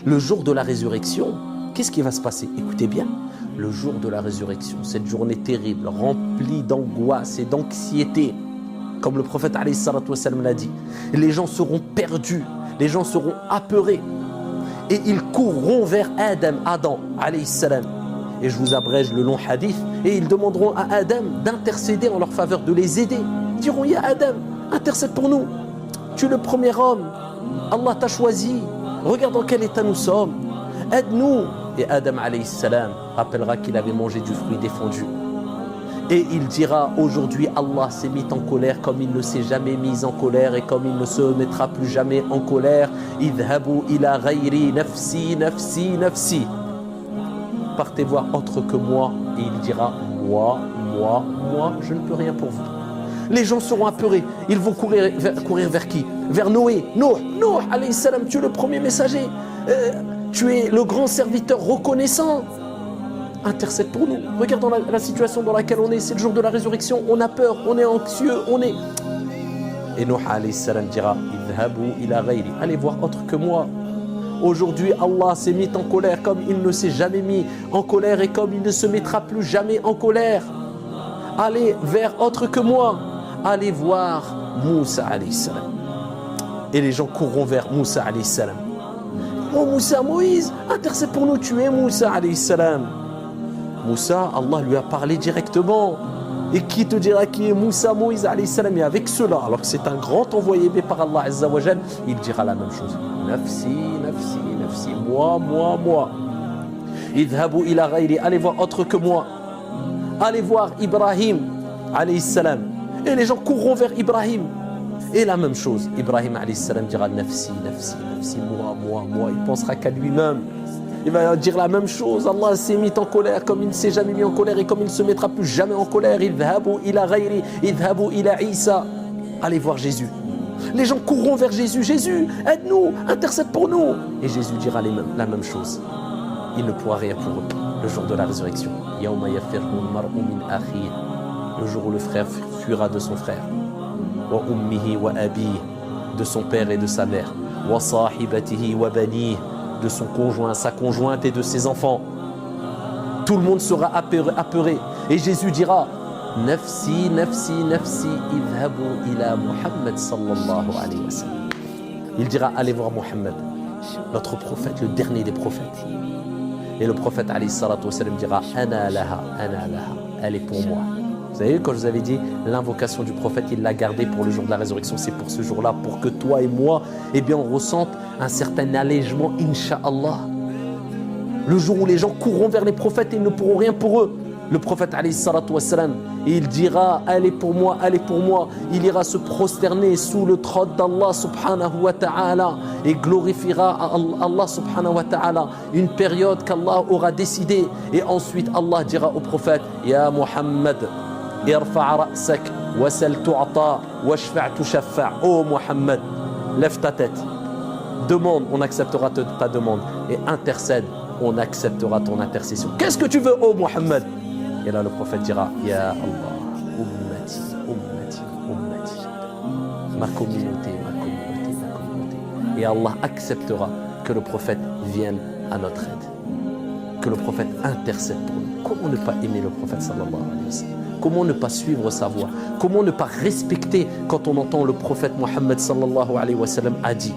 Le jour de la résurrection, qu'est-ce qui va se passer? Écoutez bien, le jour de la résurrection, cette journée terrible, remplie d'angoisse et d'anxiété, comme le prophète alayhi salatu wassalam l'a dit, les gens seront perdus, les gens seront apeurés et ils courront vers Adam alayhi salam. Et je vous abrège le long hadith, et ils demanderont à Adam d'intercéder en leur faveur, de les aider. Ils diront, ya Adam, intercède pour nous. Tu es le premier homme, Allah t'a choisi, regarde dans quel état nous sommes, aide-nous. Et Adam alayhi salam rappellera qu'il avait mangé du fruit défendu. Et il dira, aujourd'hui Allah s'est mis en colère comme il ne s'est jamais mis en colère et comme il ne se mettra plus jamais en colère. Idhabu ila ghayri nafsi, nafsi, nafsi. Partez voir autre que moi. Et il dira, moi, je ne peux rien pour vous. Les gens seront apeurés. Ils vont courir vers qui? Vers Noé. Nuh, alayhi salam, tu es le premier messager. Tu es le grand serviteur reconnaissant. Intercède pour nous. Regarde dans la situation dans laquelle on est. C'est le jour de la résurrection. On a peur, on est anxieux, on est... Et Nuh alayhi salam dira, idhabu ila ghayri. Allez voir autre que moi. Aujourd'hui, Allah s'est mis en colère comme il ne s'est jamais mis en colère et comme il ne se mettra plus jamais en colère. Allez vers autre que moi. Allez voir Moussa alayhi salam. Et les gens courront vers Moussa alayhi salam. Oh Moussa, Moïse, intercède pour nous, tu es Moussa alayhi salam. Moussa, Allah lui a parlé directement. Et qui te dira qui est Moussa, Moïse alayhi salam? Et avec cela, alors que c'est un grand envoyé par Allah azza wa jal, il dira la même chose. Nafsi, nafsi, nafsi, moi. Idhabu ila ghayri, allez voir autre que moi. Allez voir Ibrahim alayhi salam. Et les gens courront vers Ibrahim. Et la même chose, Ibrahim alayhi salam dira nafsi, nafsi, nafsi, moi. Il pensera qu'à lui-même. Il va dire la même chose. Allah s'est mis en colère comme il ne s'est jamais mis en colère et comme il ne se mettra plus jamais en colère. Idhabu ila ghayri, idhabu ila Isa. Allez voir Jésus. Les gens courront vers Jésus. Jésus, aide-nous, intercède pour nous. Et Jésus dira la même chose. Il ne pourra rien pour eux. Le jour de la résurrection. Yawma yafirru al-mar'u min akhihi. Le jour où le frère fuira de son frère. Wa ummihi wa abihi. De son père et de sa mère. Wa sahibatihi wa banihi. De son conjoint, sa conjointe et de ses enfants. Tout le monde sera apeuré. Et Jésus dira, nafsi, nafsi, nafsi, idhabu ila Muhammad sallallahu alayhi wa sallam. Il dira, allez voir Muhammad, notre prophète, le dernier des prophètes. Et le prophète alayhi salatu wa sallam dira, ana laha, elle est pour moi. Vous avez vu, quand je vous avais dit, l'invocation du prophète, il l'a gardée pour le jour de la résurrection, c'est pour ce jour-là, pour que toi et moi, eh bien, on ressente un certain allègement, incha'Allah. Le jour où les gens courront vers les prophètes et ils ne pourront rien pour eux. Le prophète, alayhi salatu wassalam, il dira, elle est pour moi. Il ira se prosterner sous le trône d'Allah subhanahu wa ta'ala et glorifiera Allah subhanahu wa ta'ala une période qu'Allah aura décidée. Et ensuite, Allah dira au prophète, Ya Muhammad, irfa' ra'sak, wasal tu'ata, washfa' tushaffa'. Oh Muhammad, lève ta tête. Demande, on acceptera ta demande. Et intercède, on acceptera ton intercession. Qu'est-ce que tu veux, oh Muhammad? Et là, le prophète dira, Ya Allah, ummati, ummati, ummati. Ma communauté. Et Allah acceptera que le prophète vienne à notre aide. Que le prophète intercède pour nous. Comment ne pas aimer le prophète sallallahu alayhi wa sallam? Comment ne pas suivre sa voie? Comment ne pas respecter quand on entend le prophète Mohammed sallallahu alayhi wa sallam a dit